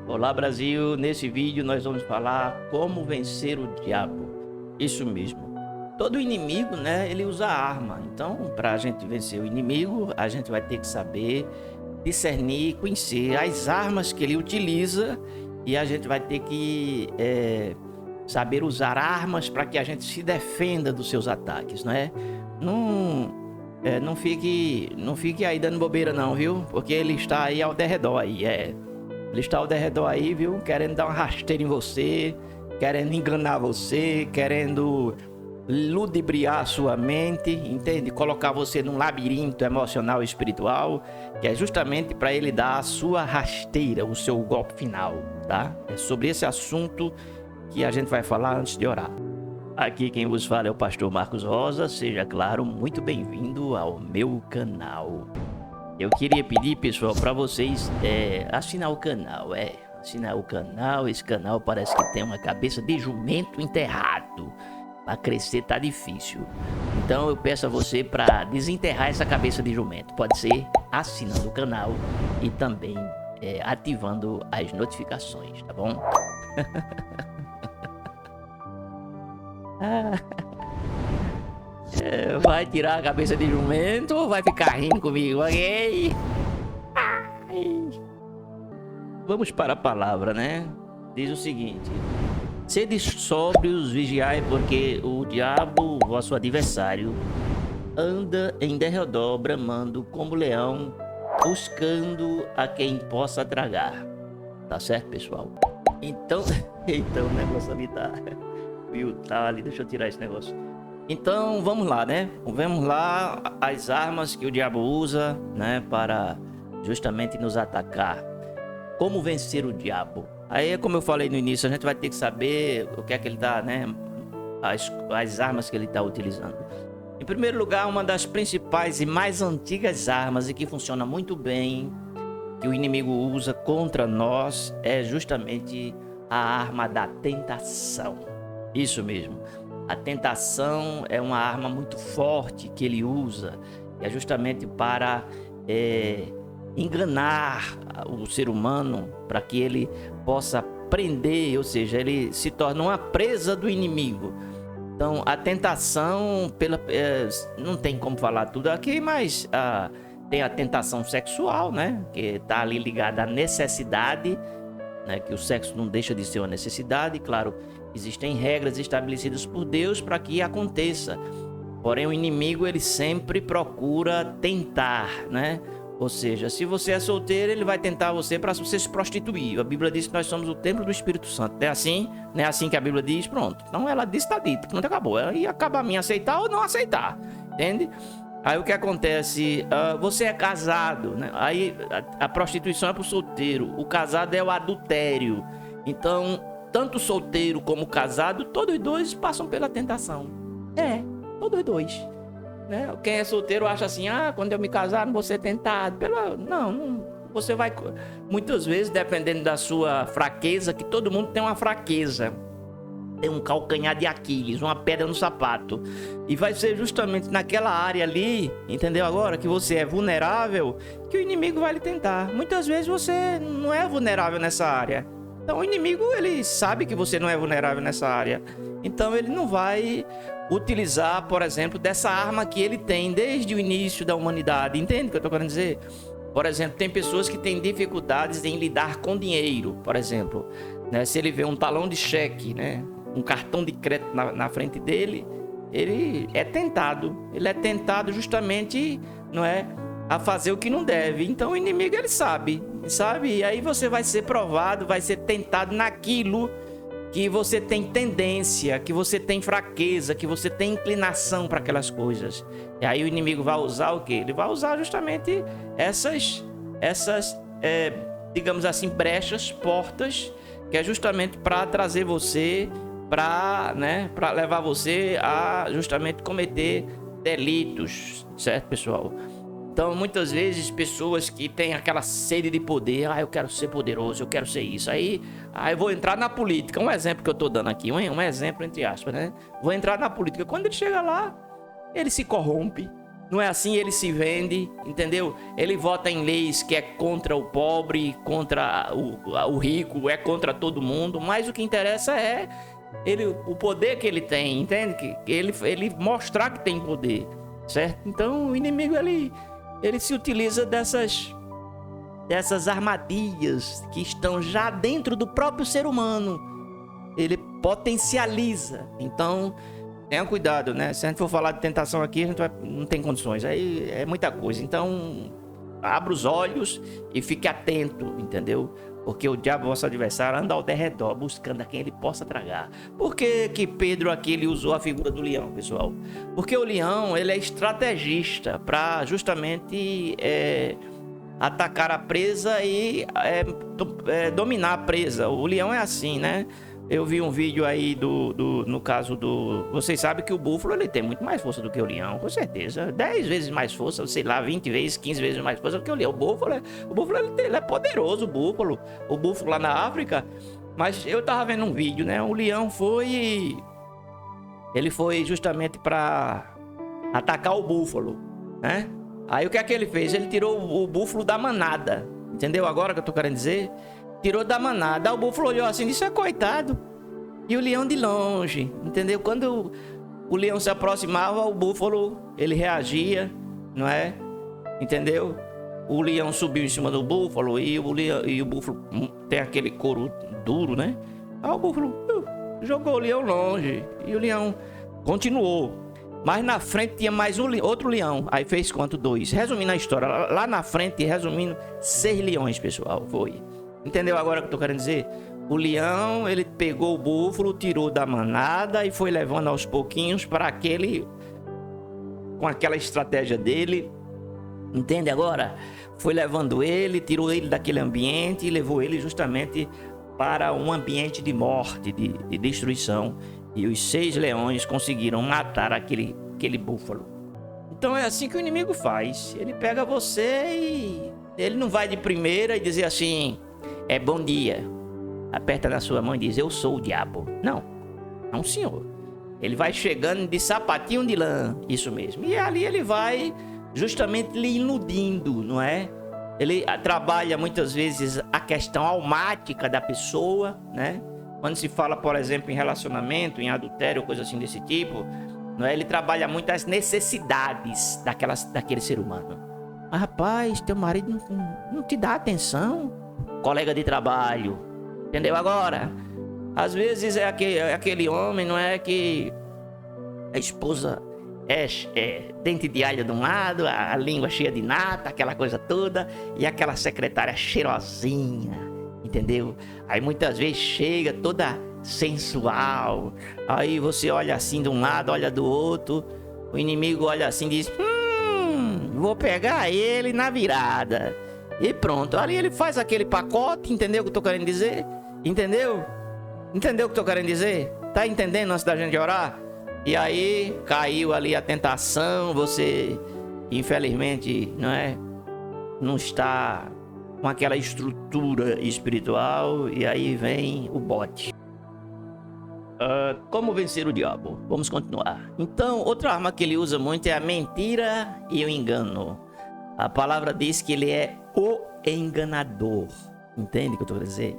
Olá Brasil, nesse vídeo nós vamos falar como vencer o diabo. Isso mesmo. Todo inimigo, né, ele usa arma. Então, para a gente vencer o inimigo, a gente vai ter que saber discernir, conhecer as armas que ele utiliza e a gente vai ter que saber usar armas para que a gente se defenda dos seus ataques, né? Não fique aí dando bobeira não, viu? Porque ele está aí ao derredor aí, Ele está ao derredor aí, viu? Querendo dar uma rasteira em você, querendo enganar você, querendo ludibriar a sua mente, entende? Colocar você num labirinto emocional e espiritual, que é justamente para ele dar a sua rasteira, o seu golpe final, tá? É sobre esse assunto que a gente vai falar antes de orar. Aqui quem vos fala é o pastor Marcos Rosa. Seja, claro, muito bem-vindo ao meu canal. Eu queria pedir, pessoal, para vocês assinar o canal, assinar o canal. Esse canal parece que tem uma cabeça de jumento enterrado. Para crescer tá difícil. Então eu peço a você para desenterrar essa cabeça de jumento. Pode ser assinando o canal e também ativando as notificações, tá bom? Vai tirar a cabeça de jumento ou vai ficar rindo comigo, ok? Vamos para a palavra, né? Diz o seguinte: sede sóbrios, vigiai, porque o diabo, vosso adversário, anda em derredor, bramando como leão, buscando a quem possa tragar. Tá certo, pessoal? Então, o negócio ali tá... Viu? Tá ali, deixa eu tirar esse negócio. Então, vamos lá, né? Vamos lá, as armas que o diabo usa, né? Para justamente nos atacar. Como vencer o diabo? Aí, como eu falei no início, a gente vai ter que saber o que é que ele tá, né? As armas que ele está utilizando. Em primeiro lugar, uma das principais e mais antigas armas e que funciona muito bem, que o inimigo usa contra nós, é justamente a arma da tentação. Isso mesmo. A tentação é uma arma muito forte que ele usa, é justamente para enganar o ser humano, para que ele possa prender, ou seja, ele se torna uma presa do inimigo. Então, a tentação, não tem como falar tudo aqui, mas tem a tentação sexual, né? Que está ali ligada à necessidade, né? Que o sexo não deixa de ser uma necessidade. Claro, existem regras estabelecidas por Deus para que aconteça. Porém, o inimigo, ele sempre procura tentar, né? Ou seja, se você é solteiro, ele vai tentar você para você se prostituir. A Bíblia diz que nós somos o templo do Espírito Santo. É assim? Não é assim que a Bíblia diz? Pronto. Então ela diz, está dito. Pronto, acabou. Aí acaba a mim aceitar ou não aceitar. Entende? Aí o que acontece? Você é casado, né? Aí a prostituição é para o solteiro. O casado é o adultério. Então, tanto o solteiro como o casado, todos dois passam pela tentação. Todos dois. Né? Quem é solteiro acha assim, quando eu me casar não vou ser tentado. Não, você vai, muitas vezes, dependendo da sua fraqueza, que todo mundo tem uma fraqueza, tem um calcanhar de Aquiles, uma pedra no sapato, e vai ser justamente naquela área ali, entendeu agora, que você é vulnerável, que o inimigo vai lhe tentar. Muitas vezes você não é vulnerável nessa área, então o inimigo, ele sabe que você não é vulnerável nessa área, então ele não vai utilizar, por exemplo, dessa arma que ele tem desde o início da humanidade. Entende o que eu estou querendo dizer? Por exemplo, tem pessoas que têm dificuldades em lidar com dinheiro, por exemplo, né? Se ele vê um talão de cheque, né? Um cartão de crédito na frente dele, ele é tentado. Ele é tentado justamente, não é, a fazer o que não deve. Então o inimigo, ele sabe? E aí você vai ser provado, vai ser tentado naquilo que você tem tendência, que você tem fraqueza, que você tem inclinação para aquelas coisas. E aí o inimigo vai usar o quê? Ele vai usar justamente essas digamos assim, brechas, portas, que é justamente para trazer você, para levar você a justamente cometer delitos, certo, pessoal? Então, muitas vezes, pessoas que têm aquela sede de poder, eu quero ser poderoso, eu quero ser isso. Aí eu vou entrar na política. Um exemplo que eu tô dando aqui, um exemplo entre aspas, né? Vou entrar na política. Quando ele chega lá, ele se corrompe, Não é assim, ele se vende, entendeu? Ele vota em leis que é contra o pobre, contra o rico, é contra todo mundo. Mas o que interessa é o poder que ele tem, entende? Que ele mostrar que tem poder, certo? Então o inimigo, ele se utiliza dessas armadilhas que estão já dentro do próprio ser humano. Ele potencializa. Então tenha cuidado, né? Se a gente for falar de tentação aqui, a gente não tem condições. Aí é muita coisa. Então, abra os olhos e fique atento, entendeu? Porque o diabo, vosso adversário, anda ao derredor, buscando a quem ele possa tragar. Por que Pedro aqui ele usou a figura do leão, pessoal? Porque o leão, ele é estrategista para justamente atacar a presa e dominar a presa. O leão é assim, né? Eu vi um vídeo aí no caso do... Vocês sabem que o búfalo, ele tem muito mais força do que o leão, com certeza. 10 vezes mais força, sei lá, 20 vezes, 15 vezes mais força do que o leão. O búfalo ele é poderoso, o búfalo lá na África. Mas eu tava vendo um vídeo, né? O leão ele foi justamente para atacar o búfalo, né? Aí o que é que ele fez? Ele tirou o búfalo da manada. Entendeu agora que eu tô querendo dizer? Tirou da manada. Aí o búfalo olhou assim e disse: coitado. E o leão de longe, entendeu? Quando o leão se aproximava, o búfalo, ele reagia, não é? Entendeu? O leão subiu em cima do búfalo e o búfalo tem aquele couro duro, né? Aí o búfalo jogou o leão longe e o leão continuou. Mas na frente tinha mais outro leão. Aí fez quanto? 2. Resumindo a história, lá na frente, resumindo, 6 leões, pessoal, foi. Entendeu agora o que eu tô querendo dizer? O leão, ele pegou o búfalo, tirou da manada e foi levando aos pouquinhos para com aquela estratégia dele. Entende agora? Foi levando ele, tirou ele daquele ambiente e levou ele justamente para um ambiente de morte, de destruição. E os 6 leões conseguiram matar aquele búfalo. Então é assim que o inimigo faz. Ele pega você e ele não vai de primeira e dizer assim: bom dia. Aperta na sua mão e diz: eu sou o diabo. Não, senhor. Ele vai chegando de sapatinho de lã, isso mesmo. E ali ele vai justamente lhe iludindo, não é? Ele trabalha muitas vezes a questão almática da pessoa, né? Quando se fala, por exemplo, em relacionamento, em adultério, coisa assim desse tipo, não é? Ele trabalha muito as necessidades daquele ser humano. Mas, rapaz, teu marido não te dá atenção. Colega de trabalho, entendeu agora? Às vezes é aquele homem, não é, que a esposa é dente de alho de um lado, a língua cheia de nata, aquela coisa toda, e aquela secretária cheirosinha, entendeu? Aí muitas vezes chega toda sensual, aí você olha assim de um lado, olha do outro, o inimigo olha assim e diz: vou pegar ele na virada. E pronto, ali ele faz aquele pacote, entendeu o que eu tô querendo dizer? Entendeu? Entendeu o que eu tô querendo dizer? Tá entendendo antes da gente orar? E aí caiu ali a tentação, você infelizmente não está com aquela estrutura espiritual, e aí vem o bote. Como vencer o diabo? Vamos continuar. Então, outra arma que ele usa muito é a mentira e o engano. A palavra diz que ele é o enganador. Entende o que eu estou querendo dizer?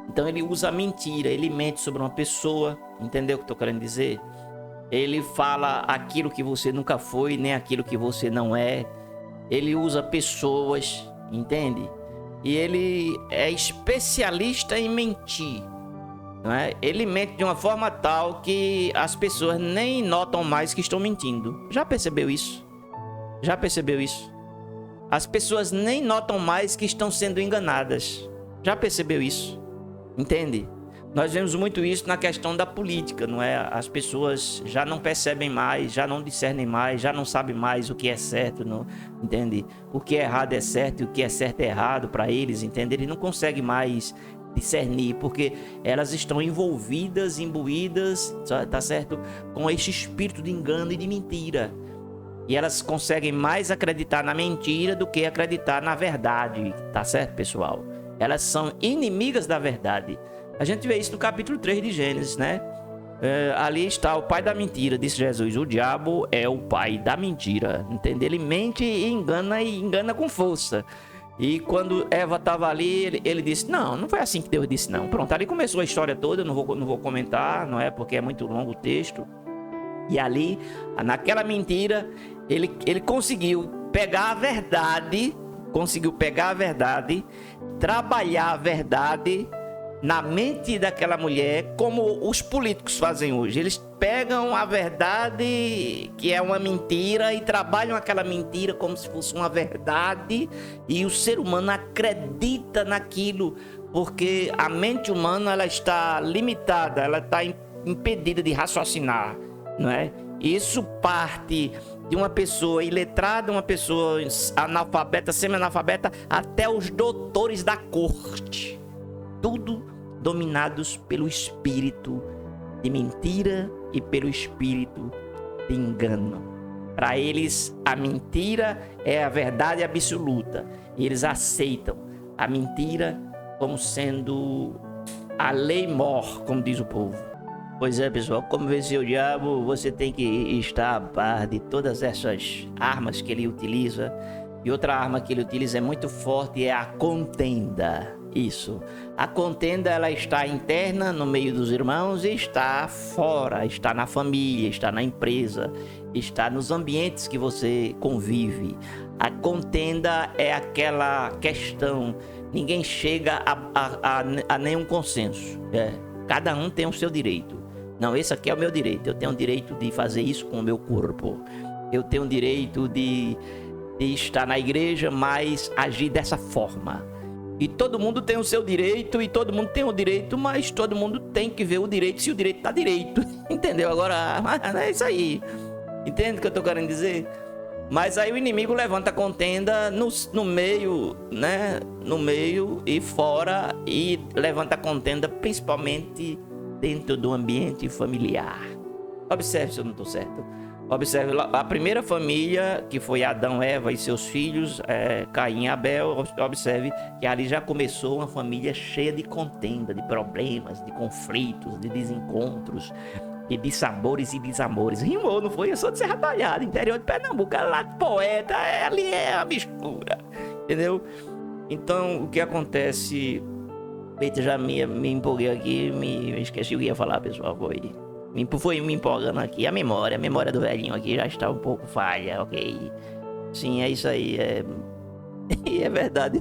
Então ele usa a mentira, ele mente sobre uma pessoa. Entendeu o que eu estou querendo dizer? Ele fala aquilo que você nunca foi, nem aquilo que você não é. Ele usa pessoas, entende? E ele é especialista em mentir, não é? Ele mente de uma forma tal que as pessoas nem notam mais que estão mentindo. Já percebeu isso? Já percebeu isso? As pessoas nem notam mais que estão sendo enganadas. Já percebeu isso? Entende? Nós vemos muito isso na questão da política, não é? As pessoas já não percebem mais, já não discernem mais, já não sabem mais o que é certo, não, entende? O que é errado é certo e o que é certo é errado para eles, entende? Eles não conseguem mais discernir, porque elas estão envolvidas, imbuídas, tá certo? Com este espírito de engano e de mentira. E elas conseguem mais acreditar na mentira do que acreditar na verdade, tá certo, pessoal? Elas são inimigas da verdade. A gente vê isso no capítulo 3 de Gênesis, né? Ali está o pai da mentira, disse Jesus. O diabo é o pai da mentira, entende? Ele mente e engana com força. E quando Eva estava ali, ele disse, não foi assim que Deus disse, não. Pronto, ali começou a história toda, eu não vou comentar, não é? Porque é muito longo o texto. E ali, naquela mentira, ele conseguiu pegar a verdade, trabalhar a verdade na mente daquela mulher, como os políticos fazem hoje. Eles pegam a verdade, que é uma mentira, e trabalham aquela mentira como se fosse uma verdade, e o ser humano acredita naquilo, porque a mente humana, ela está limitada, ela está impedida de raciocinar, não é? Isso parte de uma pessoa iletrada, uma pessoa analfabeta, semi-analfabeta, até os doutores da corte. Tudo dominados pelo espírito de mentira e pelo espírito de engano. Para eles, a mentira é a verdade absoluta. E eles aceitam a mentira como sendo a lei mor, como diz o povo. Pois é, pessoal, como vencer o diabo, você tem que estar a par de todas essas armas que ele utiliza. E outra arma que ele utiliza é muito forte, é a contenda. Isso. A contenda, ela está interna no meio dos irmãos e está fora, está na família, está na empresa, está nos ambientes que você convive. A contenda é aquela questão, ninguém chega a nenhum consenso. Cada um tem o seu direito. Não, esse aqui é o meu direito. Eu tenho o direito de fazer isso com o meu corpo. Eu tenho o direito de estar na igreja, mas agir dessa forma. E todo mundo tem o seu direito, e todo mundo tem o direito, mas todo mundo tem que ver o direito, se o direito tá direito. Entendeu? Agora, é isso aí. Entende o que eu tô querendo dizer? Mas aí o inimigo levanta a contenda no meio, né? No meio e fora, e levanta a contenda principalmente dentro do ambiente familiar. Observe se eu não tô certo. Observe, a primeira família, que foi Adão, Eva e seus filhos, Caim e Abel, observe que ali já começou uma família cheia de contenda, de problemas, de conflitos, de desencontros, de dissabores e desamores. Rimou, não foi? Eu sou de Serra Talhada, interior de Pernambuco, lá de poeta, ali é a mistura, entendeu? Então, o que acontece... Eita, já me empolguei aqui, me esqueci o que ia falar, pessoal, foi me empolgando aqui. A memória do velhinho aqui já está um pouco falha, ok? Sim, é isso aí. É verdade,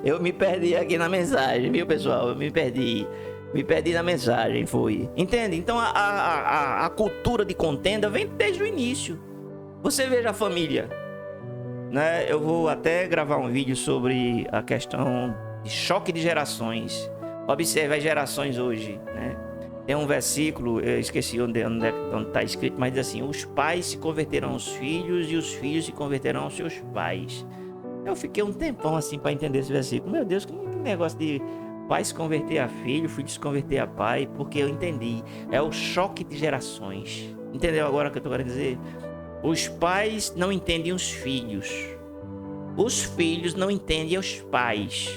eu me perdi aqui na mensagem, viu, pessoal? Eu me perdi na mensagem, foi. Entende? Então a cultura de contenda vem desde o início. Você veja a família, né? Eu vou até gravar um vídeo sobre a questão de choque de gerações. Observe as gerações hoje, né? Tem um versículo, eu esqueci onde está escrito, mas diz assim: os pais se converterão aos filhos e os filhos se converterão aos seus pais. Eu fiquei um tempão assim para entender esse versículo. Meu Deus, que negócio de pai se converter a filho, filho se converter a pai, porque eu entendi. É o choque de gerações. Entendeu agora o que eu estou querendo dizer? Os pais não entendem os filhos. Os filhos não entendem os pais.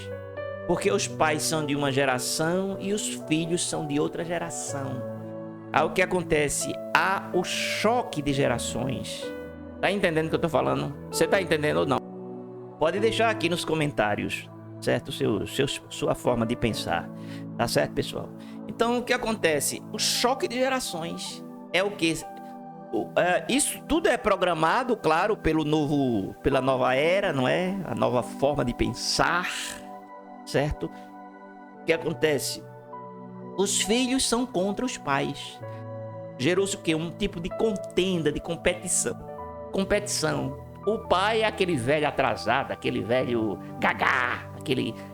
Porque os pais são de uma geração e os filhos são de outra geração. Aí o que acontece? Há o choque de gerações. Tá entendendo o que eu tô falando? Você tá entendendo ou não? Pode deixar aqui nos comentários, certo? Sua forma de pensar. Tá certo, pessoal? Então o que acontece? O choque de gerações é o que? Isso tudo é programado, claro, pela nova era, não é? A nova forma de pensar. Certo? O que acontece? Os filhos são contra os pais. Gerou-se o quê? Um tipo de contenda, de competição. O pai é aquele velho atrasado, aquele velho gagá,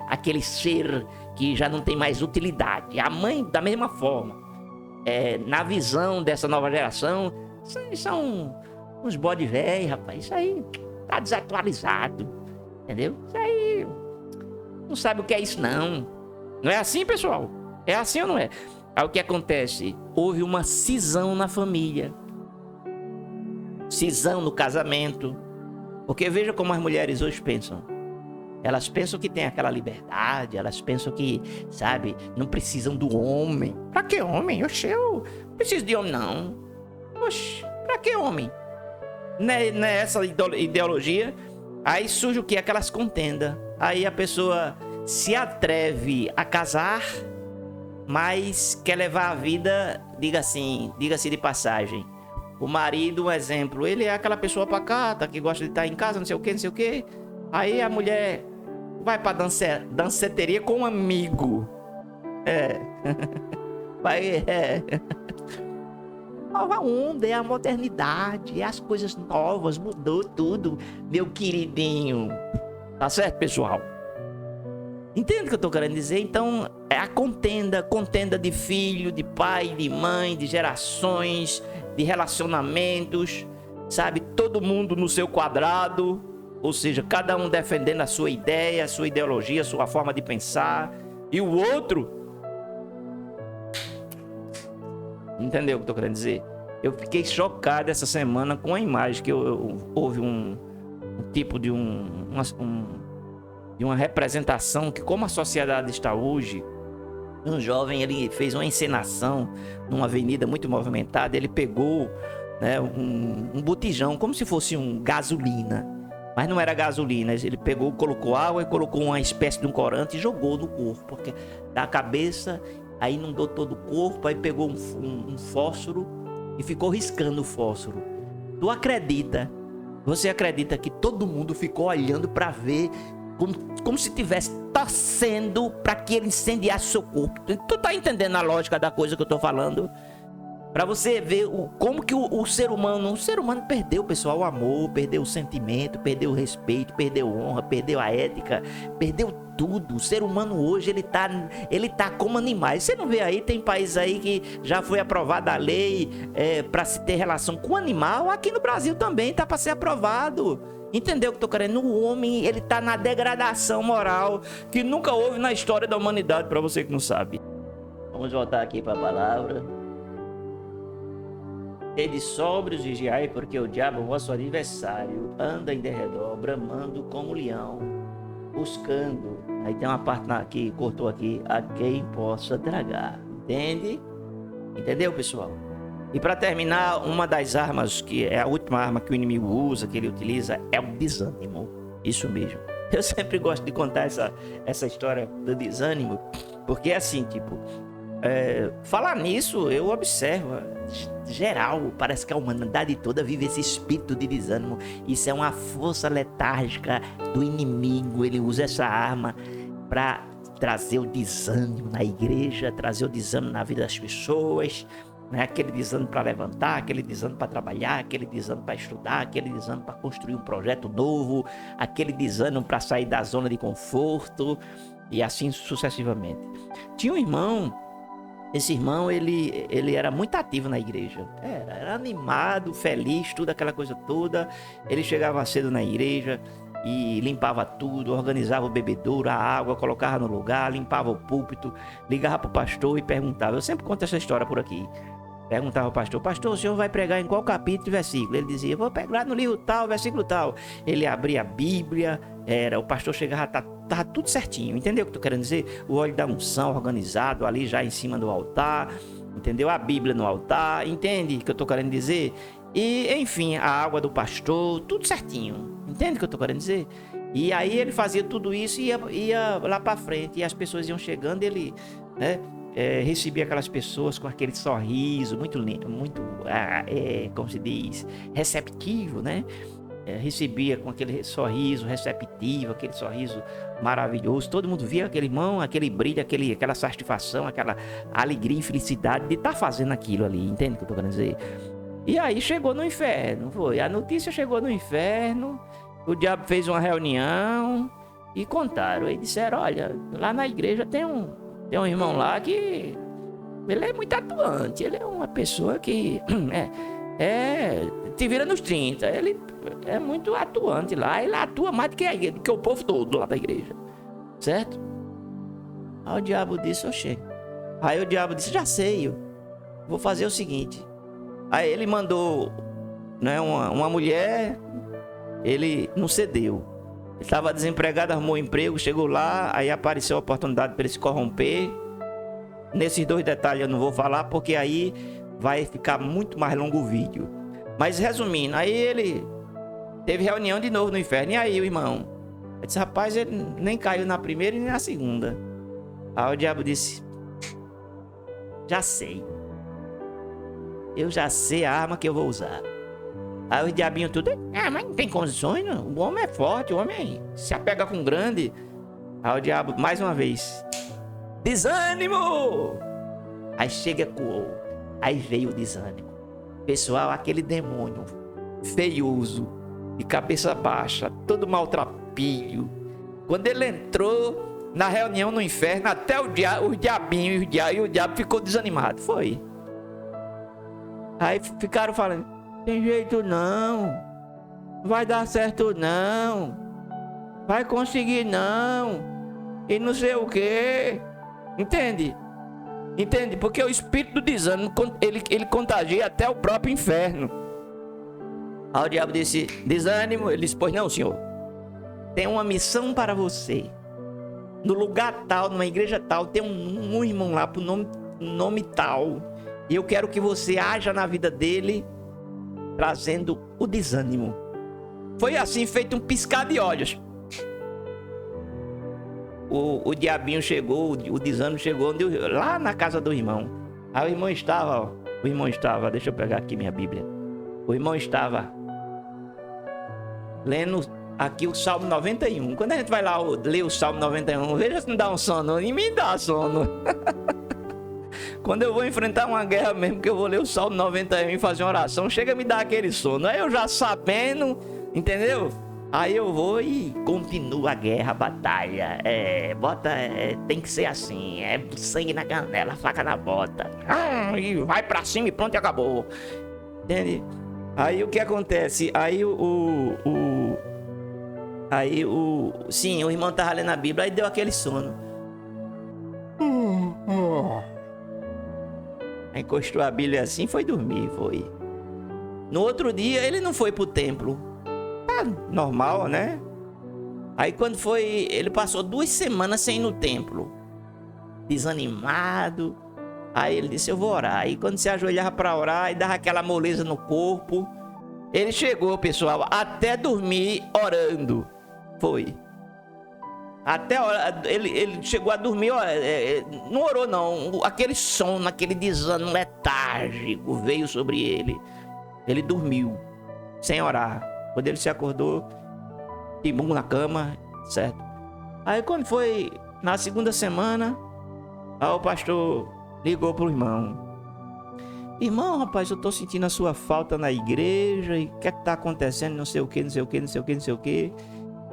aquele ser que já não tem mais utilidade. A mãe, da mesma forma. Na visão dessa nova geração, são uns bode velho, rapaz. Isso aí tá desatualizado. Entendeu? Isso aí... não sabe o que é isso, não. Não é assim, pessoal? É assim ou não é? Aí o que acontece? Houve uma cisão na família. Cisão no casamento. Porque veja como as mulheres hoje pensam. Elas pensam que tem aquela liberdade, elas pensam que, sabe, não precisam do homem. Pra que homem? Oxe, eu não preciso de homem, não. Oxe, pra que homem? Nessa ideologia, aí surge o que? Aquelas contendas. Aí a pessoa se atreve a casar, mas quer levar a vida, diga-se de passagem. O marido, um exemplo, ele é aquela pessoa pacata, que gosta de estar em casa, não sei o que. Aí a mulher vai pra danceteria com um amigo. Vai, Nova onda, é a modernidade, é as coisas novas, mudou tudo, meu queridinho. Tá certo, pessoal? Entende o que eu tô querendo dizer? Então, é a contenda de filho, de pai, de mãe, de gerações, de relacionamentos, sabe? Todo mundo no seu quadrado, ou seja, cada um defendendo a sua ideia, a sua ideologia, a sua forma de pensar, e o outro... Entendeu o que eu tô querendo dizer? Eu fiquei chocado essa semana com a imagem que houve um tipo de uma representação que, como a sociedade está hoje, um jovem, ele fez uma encenação numa avenida muito movimentada. Ele pegou, né, um botijão, como se fosse gasolina, mas não era gasolina. Ele pegou, colocou água e colocou uma espécie de um corante e jogou no corpo, porque da cabeça, aí inundou todo o corpo. Aí pegou um fósforo e ficou riscando o fósforo. Você acredita que todo mundo ficou olhando para ver, como se estivesse torcendo para que ele incendiasse seu corpo? Tu tá entendendo a lógica da coisa que eu tô falando? Para você ver como que o ser humano perdeu, pessoal, o amor, perdeu o sentimento, perdeu o respeito, perdeu a honra, perdeu a ética, perdeu tudo. O ser humano hoje, ele tá como animais. Você não vê aí, tem país aí que já foi aprovada a lei para se ter relação com animal. Aqui no Brasil também tá para ser aprovado. Entendeu o que eu tô querendo? O homem, ele tá na degradação moral que nunca houve na história da humanidade, para você que não sabe. Vamos voltar aqui para a palavra. Sede sóbrios, vigiai, porque o diabo, vosso adversário, anda em derredor, bramando como leão, buscando. Aí tem uma parte que cortou aqui, a quem possa tragar. Entende? Entendeu, pessoal? E para terminar, uma das armas, que é a última arma que o inimigo usa, que ele utiliza, é o desânimo. Isso mesmo. Eu sempre gosto de contar essa história do desânimo, porque é assim, tipo... falar nisso, eu observo, geral, parece que a humanidade toda vive esse espírito de desânimo. Isso é uma força letárgica do inimigo. Ele usa essa arma para trazer o desânimo na igreja, trazer o desânimo na vida das pessoas, né? Aquele desânimo para levantar, aquele desânimo para trabalhar, aquele desânimo para estudar, aquele desânimo para construir um projeto novo, aquele desânimo para sair da zona de conforto, e assim sucessivamente. Tinha um irmão. Esse irmão, ele era muito ativo na igreja. Era animado, feliz, tudo aquela coisa toda. Ele chegava cedo na igreja e limpava tudo, organizava o bebedouro, a água, colocava no lugar, limpava o púlpito, ligava para o pastor e perguntava. Eu sempre conto essa história por aqui. Perguntava ao pastor: pastor, o senhor vai pregar em qual capítulo e versículo? Ele dizia: vou pregar no livro tal, versículo tal. Ele abria a Bíblia, o pastor chegava, tava tudo certinho. Entendeu o que eu tô querendo dizer? O óleo da unção organizado ali já em cima do altar, entendeu? A Bíblia no altar, entende o que eu tô querendo dizer? E, enfim, a água do pastor, tudo certinho. Entende o que eu tô querendo dizer? E aí ele fazia tudo isso e ia lá para frente. E as pessoas iam chegando, ele, né, recebia aquelas pessoas com aquele sorriso muito lindo, como se diz, receptivo, né? Recebia com aquele sorriso receptivo, aquele sorriso maravilhoso. Todo mundo via aquele irmão, aquele brilho, aquela satisfação, aquela alegria e felicidade de estar fazendo aquilo ali. Entende o que eu tô querendo dizer? E aí chegou no inferno, foi. A notícia chegou no inferno, o diabo fez uma reunião e contaram. E disseram: olha, lá na igreja tem um irmão lá que ele é muito atuante. Ele é uma pessoa que te vira nos 30. Ele é muito atuante lá. Ele atua mais do que o povo todo lá da igreja, certo? Aí o diabo disse: oxê. Aí o diabo disse: já sei, eu vou fazer o seguinte. Aí ele mandou, né, uma mulher. Ele não cedeu. estava desempregado, arrumou um emprego, chegou lá, aí apareceu a oportunidade para ele se corromper. Nesses 2 detalhes eu não vou falar, porque aí vai ficar muito mais longo o vídeo. Mas resumindo, aí ele teve reunião de novo no inferno. E aí, o irmão? Eu disse, rapaz, ele nem caiu na primeira e nem na segunda. Aí o diabo disse, já sei. Eu já sei a arma que eu vou usar. Aí os diabinhos tudo, mas não tem condições, não. O homem é forte, o homem se apega com grande. Aí o diabo, mais uma vez, desânimo! Aí chega com aí veio o desânimo. Pessoal, aquele demônio feioso, de cabeça baixa, todo maltrapilho. Quando ele entrou na reunião no inferno, até os diabinhos e o diabo ficou desanimado. Foi. Aí ficaram falando, tem jeito não, vai dar certo não, vai conseguir não, e não sei o que. Entende? Entende? Porque o espírito do desânimo, ele contagia até o próprio inferno. Aí o diabo disse, desânimo. Ele disse, pois não, senhor, tem uma missão para você. No lugar tal, numa igreja tal, tem um irmão lá, por nome tal, e eu quero que você haja na vida dele, trazendo o desânimo. Foi assim, feito um piscar de olhos. O diabinho chegou, o desânimo chegou lá na casa do irmão. Aí o irmão estava, deixa eu pegar aqui minha Bíblia. O irmão estava lendo aqui o Salmo 91. Quando a gente vai lá ler o Salmo 91, veja se não dá um sono. Em mim dá sono. Quando eu vou enfrentar uma guerra mesmo, que eu vou ler o Salmo 91 e fazer uma oração, chega a me dar aquele sono. Aí eu já sabendo, entendeu? Aí eu vou e continuo a guerra, a batalha. Tem que ser assim. É sangue na canela, faca na bota. E vai pra cima e pronto, e acabou. Entende? Aí o que acontece? Sim, o irmão tava lendo a Bíblia, aí deu aquele sono. Aí encostou a Bíblia assim, foi dormir, foi. No outro dia, ele não foi pro templo. Normal, né? Aí quando foi, ele passou 2 semanas sem ir no templo, desanimado. Aí ele disse, eu vou orar. Aí quando se ajoelhava para orar e dava aquela moleza no corpo, ele chegou, pessoal, até dormir orando. Foi. Até ele chegou a dormir, não orou não. Aquele sono, aquele desânimo letárgico veio sobre ele. Ele dormiu, sem orar. Quando ele se acordou, timum na cama, certo? Aí quando foi na segunda semana, aí o pastor ligou pro irmão. Irmão, rapaz, eu tô sentindo a sua falta na igreja, e o que é que tá acontecendo? Não sei o que, não sei o que, não sei o que, não sei o que.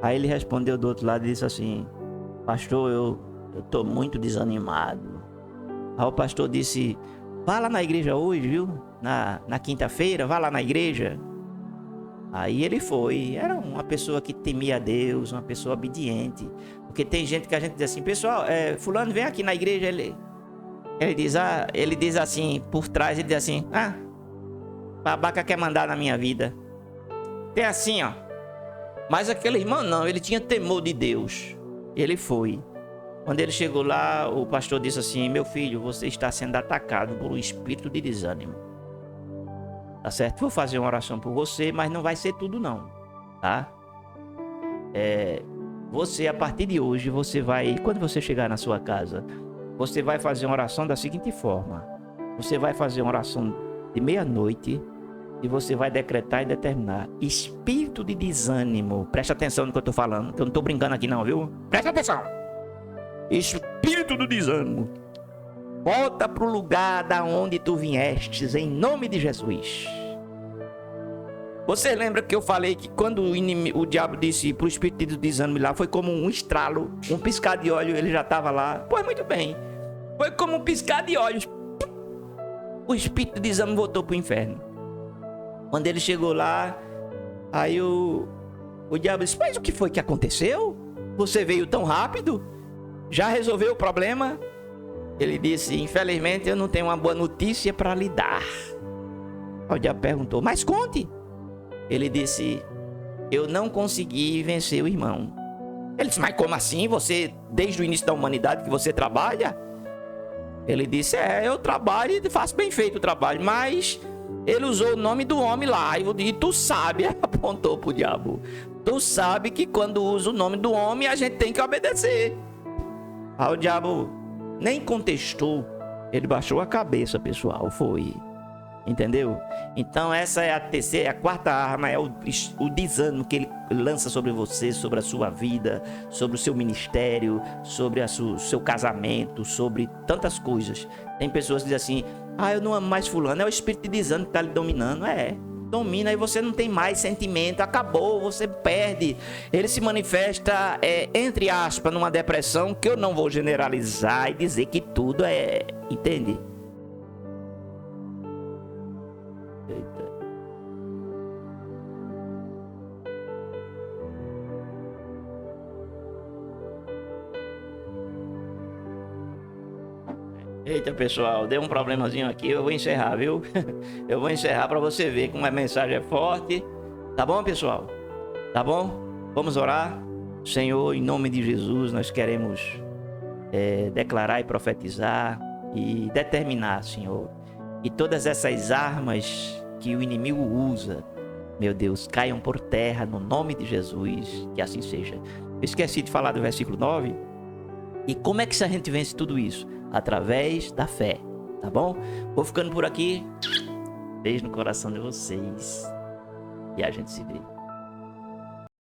Aí ele respondeu do outro lado e disse assim, pastor, eu tô muito desanimado. Aí o pastor disse, vá lá na igreja hoje, viu? Na quinta-feira, vá lá na igreja. Aí ele foi, era uma pessoa que temia a Deus, uma pessoa obediente. Porque tem gente que a gente diz assim, pessoal, fulano vem aqui na igreja, ele diz assim, por trás ele diz assim, babaca quer mandar na minha vida. Tem assim, ó. Mas aquele irmão não, ele tinha temor de Deus. Ele foi. Quando ele chegou lá, o pastor disse assim, meu filho, você está sendo atacado por um espírito de desânimo. Tá certo? Vou fazer uma oração por você, mas não vai ser tudo não, tá? Você, a partir de hoje, você vai, quando você chegar na sua casa, você vai fazer uma oração da seguinte forma. Você vai fazer uma oração de meia-noite e você vai decretar e determinar. Espírito de desânimo, presta atenção no que eu tô falando, que eu não tô brincando aqui não, viu? Presta atenção. Espírito do desânimo, volta pro lugar da onde tu viestes, em nome de Jesus. Você lembra que eu falei que quando o diabo disse pro espírito de desânimo lá, foi como um estralo, um piscar de olho, ele já estava lá. Pois muito bem, foi como um piscar de olhos. O espírito de desânimo voltou pro inferno. Quando ele chegou lá, aí o diabo disse, mas o que foi que aconteceu? Você veio tão rápido? Já resolveu o problema? Ele disse, infelizmente eu não tenho uma boa notícia para lhe dar. O diabo perguntou, mas conte. Ele disse, eu não consegui vencer o irmão. Ele disse, mas como assim? Você, desde o início da humanidade que você trabalha? Ele disse, eu trabalho e faço bem feito o trabalho, mas ele usou o nome do homem lá, e tu sabe, apontou pro diabo, tu sabe que quando usa o nome do homem, a gente tem que obedecer. Aí o diabo nem contestou, ele baixou a cabeça, pessoal, foi. Entendeu? Então essa é a terceira, a quarta arma, é o desânimo que ele lança sobre você, sobre a sua vida, sobre o seu ministério, sobre o seu casamento, sobre tantas coisas. Tem pessoas que dizem assim, eu não amo mais fulano, é o espírito de desânimo que está lhe dominando. Domina e você não tem mais sentimento, acabou, você perde. Ele se manifesta, entre aspas, numa depressão, que eu não vou generalizar e dizer que tudo entende? Eita, pessoal, deu um problemazinho aqui, eu vou encerrar, viu? Eu vou encerrar para você ver como a mensagem é forte. Tá bom, pessoal? Tá bom? Vamos orar? Senhor, em nome de Jesus, nós queremos declarar e profetizar e determinar, Senhor, que todas essas armas que o inimigo usa, meu Deus, caiam por terra no nome de Jesus, que assim seja. Eu esqueci de falar do versículo 9. E como é que a gente vence tudo isso? Através da fé, tá bom? Vou ficando por aqui. Beijo no coração de vocês. E a gente se vê.